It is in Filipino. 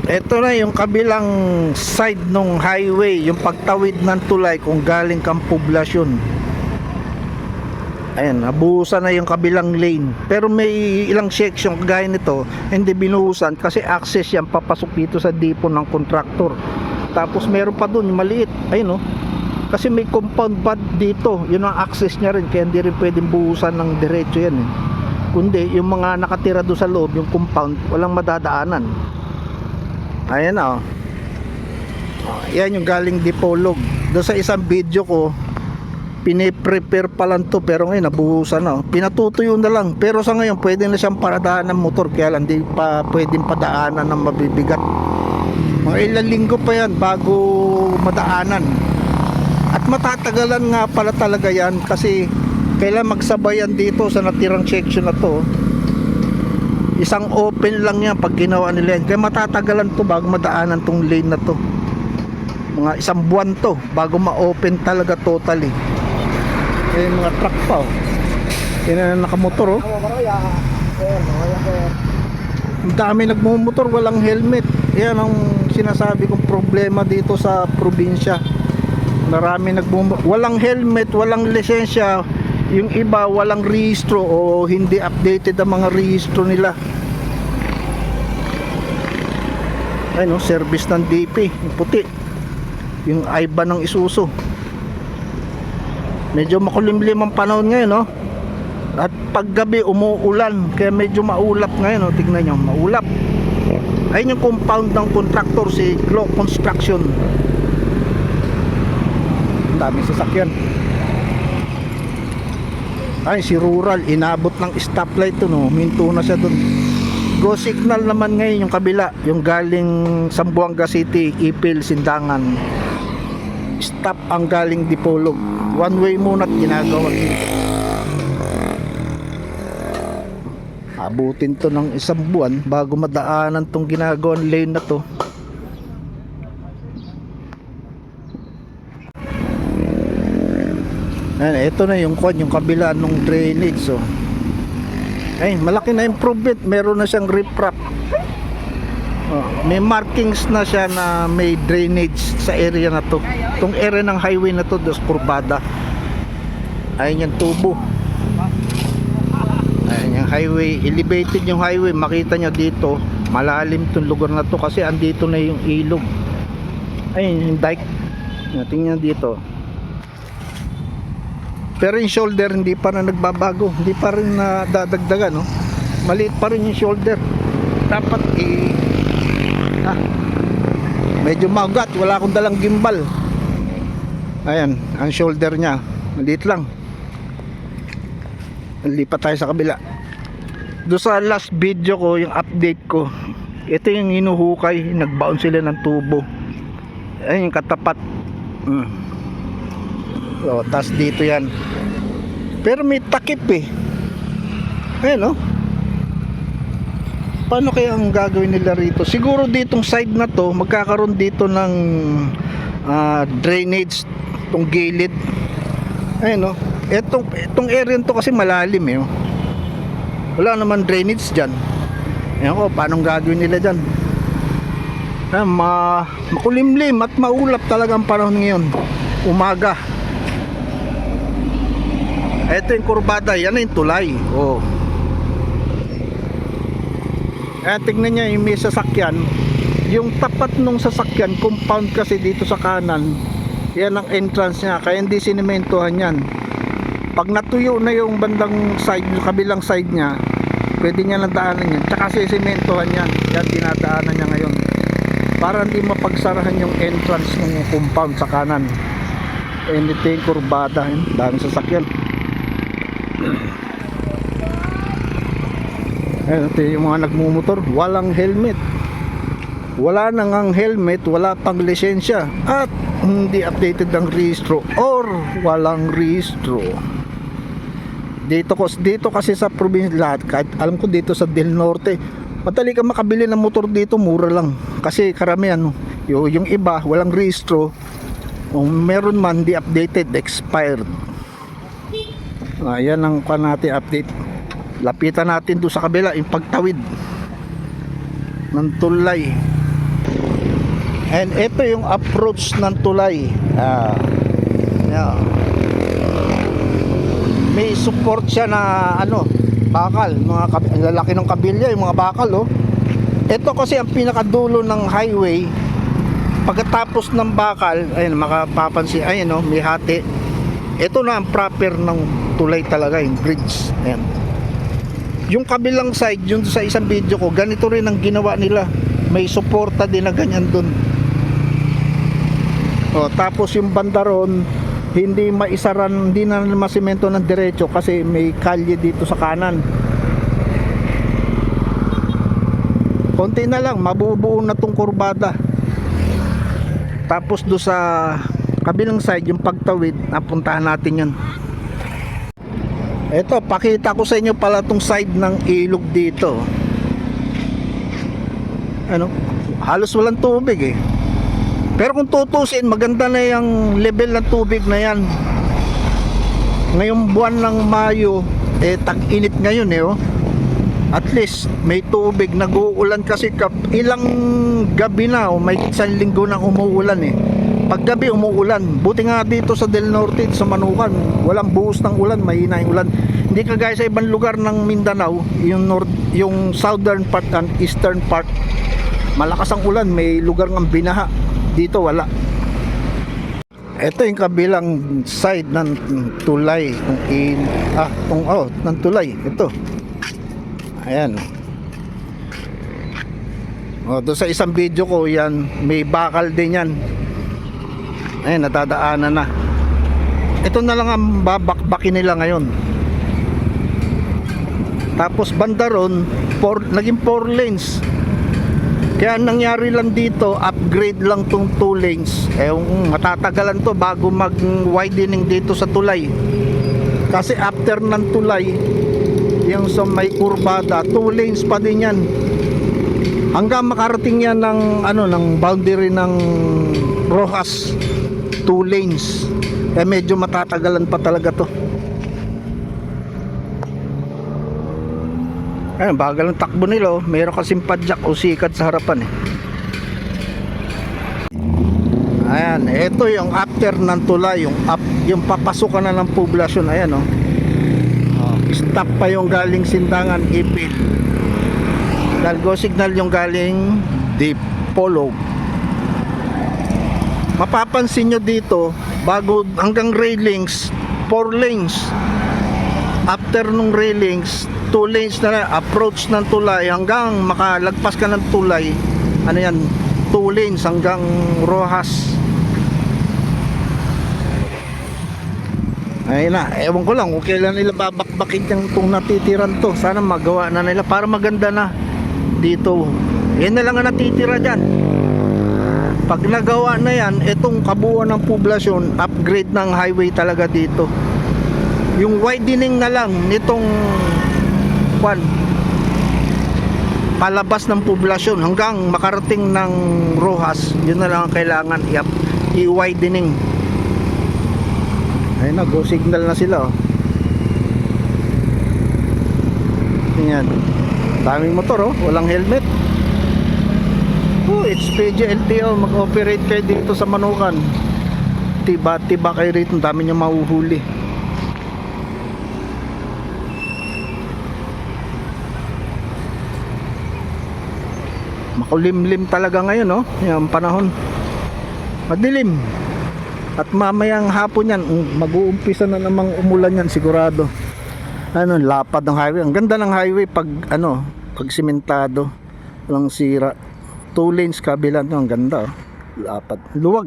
Ito na yung kabilang side ng highway, yung pagtawid ng tulay kung galing kang poblasyon. Ayan, nabuhusan na yung kabilang lane. Pero may ilang section kagaya nito, hindi binuhusan kasi access yan papasok dito sa depo ng contractor. Tapos meron pa dun, maliit. Ayun, oh. Kasi may compound pad dito, yun ang access niya rin, kaya hindi rin pwedeng buhusan ng diretso yan eh. Kundi yung mga nakatira doon sa loob, yung compound, walang madadaanan. Ayan na, oh. Yan yung galing Dipolog. Doon sa isang video ko, piniprepare pa lang to, pero ngayon nabuhusan na, oh. Pinatutuyo na lang, pero sa ngayon pwede na siyang paradaan ng motor, kaya lang di pa pwedeng padaanan ng mabibigat. Mga ilang linggo pa yan bago madaanan. At matatagalan nga pala talaga yan kasi kailan magsabayan dito sa natirang section na to. Isang open lang yan pag ginawa nila yan, kaya matatagalan to bago madaanan tong lane na to. Mga isang buwan to bago ma-open talaga totally. Yung mga truck pa, oh. Yan na nakamotor, oh. Ang dami nagmumotor, walang helmet. Yan ang sinasabi kong problema dito sa probinsya. Marami nagmumotor, walang helmet, walang lisensya. Yung iba walang rehistro o hindi updated ang mga rehistro nila. Ayun, no, service ng DP, yung puti. Yung IBA ng Isuzu. Medyo makulimlim ang panahon ngayon, no? At paggabi umuulan, kaya medyo maulap ngayon, no? Tignan nyo, maulap. Ayun yung compound ng contractor, si Glo Construction. Ang daming sasakyan. Ay, si Rural, inabot ng stoplight to, no? Minto na siya dun. Go signal naman ngayon yung kabila, yung galing Zamboanga City, Ipil, Sindangan. Stop ang galing Dipolog. One way muna at ginagawa. Abutin to ng isang buwan bago madaanan tong ginagawang lane na to. Ayan, ito na yung kabila ng drainage, so. Ay, malaki na improvement. Meron na siyang riprap. Oh, may markings na siya na may drainage sa area na to. Itong area ng highway na to, dos kurbada. Ayun yung tubo. Ayun yung highway, elevated yung highway. Makita nyo dito, malalim itong lugar na to kasi andito na yung ilog. Ayun yung dike. Tingnan dito. Pero yung shoulder hindi pa na nagbabago, hindi pa rin nadadagdagan, no? Maliit pa rin yung shoulder. Dapat medyo magat, wala akong dalang gimbal. Ayan, ang shoulder niya, maliit lang. Lipat tayo sa kabila. Doon sa last video ko, yung update ko, ito yung hinuhukay, nagbaon sila ng tubo. Ayan yung katapat. So, tas dito yan. Pero may takip eh. Ayan, oh. Paano kaya ang gagawin nila rito? Siguro ditong side na to, magkakaroon dito ng drainage, itong gilid. Ayan, oh. Itong area to kasi malalim eh, oh. Wala naman drainage dyan. Ayan ko, paano gagawin nila dyan? Makulimlim at maulap talaga ang panahon ngayon. Umaga. Ito yung kurbada, yan na yung tulay. Oh. Tingnan nyo yung may sasakyan. Yung tapat nung sasakyan, compound kasi dito sa kanan. Yan ang entrance nya, kaya hindi sinimentohan yan. Pag natuyo na yung bandang side, yung kabilang side nya, pwede nya nadaanan yan. Tsaka sisimentohan yan. Yan dinadaanan nya ngayon. Para hindi mapagsarahan yung entrance ng compound sa kanan. Anything kurbada, daming sasakyan. Ito yung mga nagmumotor, walang helmet. Wala nang ang helmet, wala pang lisensya, at hindi updated ang rehistro or walang rehistro. Dito kasi sa probinsya lahat, kahit alam ko dito sa Del Norte, madali ka makabili ng motor dito, mura lang. Kasi karamihan, yung iba walang rehistro, meron man di updated, expired. Ayan ang natin update. Lapitan natin doon sa kabila yung pagtawid ng tulay. And ito yung approach ng tulay. Yeah. May support siya na ano, bakal, lalaki ng kabilya, yung mga bakal, oh. Ito kasi ang pinakadulo ng highway. Pagkatapos ng bakal, ayun, makapapansin, ayun, oh, may hati. Ito na ang proper ng tulay talaga, yung bridge. Ayan. Yung kabilang side, yung sa isang video ko, ganito rin ang ginawa nila. May suporta din na ganyan dun. O, tapos yung banda ron, hindi maisaran, hindi na masimento ng diretso kasi may kalye dito sa kanan. Konti na lang, mabubuo na tong kurbada. Tapos do sa kabilang side, yung pagtawid, napuntahan natin yun. Eto, pakita ko sa inyo pala tong side ng ilog dito. Ano, halos walang tubig eh. Pero kung tutusin, maganda na yung level ng tubig na yan. Ngayong buwan ng Mayo, tag-init ngayon eh, oh. At least may tubig, nag-uulan kasi ilang gabi na, oh, may isang linggo na umuulan eh. Paggabi umuulan. Buti nga dito sa Del Norte, sa Manukan, walang buhos ng ulan, mahina yung ulan. Hindi kagaya sa ibang lugar ng Mindanao, yung southern part and eastern part, malakas ang ulan, may lugar ng binaha. Dito wala. Ito yung kabilang side ng tulay, ng tulay. Ito. Ayan. O, doon sa isang video ko yan, may bakal din yan. Ayan, natadaanan na. Ito na lang ang babakbakin nila ngayon. Tapos banda ron, naging 4 lanes. Kaya nangyari lang dito, upgrade lang tong 2 lanes. Matatagalan to bago mag-widening dito sa tulay. Kasi after ng tulay, yung sa may kurbada, 2 lanes pa din yan. Hanggang makarating yan ng boundary ng Rojas, 2 lanes. Kaya medyo matatagalan pa talaga to. Ayan, bagal ng takbo nila, oh. Meron kasing padjak o sikat sa harapan eh. Ayan, ito yung after ng tulay, yung papasukan na ng poblasyon. Ayan, oh. Stop pa yung galing Sindangan, Ipil. Dalgo signal yung galing Dipolog. Mapapansin nyo dito, bago hanggang railings, 4 lanes. After nung railings, 2 lanes na approach ng tulay hanggang makalagpas ka ng tulay. Ano yan, 2 lanes hanggang Rojas. Ayun na, ewan ko lang kung kailan nila babakbakin itong natitiran to. Sana magawa na nila para maganda na dito. Yan na lang ang natitira dyan. Pag nagawa na yan, itong kabuuan ng poblasyon, upgrade ng highway talaga dito. Yung widening na lang nitong palabas ng poblasyon hanggang makarating ng Rojas, yun na lang ang kailangan i-widening. Ayun na, go signal na sila, oh. Yan, daming motor, oh, walang helmet. It's PG LTO, mag-operate kayo dito sa Manukan. Tiba kayo rito, dami nyo mahuhuli. Makulimlim talaga ngayon, no? Yung panahon, madilim. At mamayang hapon yan, mag-uumpisa na namang umulan yan sigurado. Lapad ng highway. Ang ganda ng highway pag simentado, walang sira. 2 lanes kabila, ang ganda, oh. Lapad, luwag.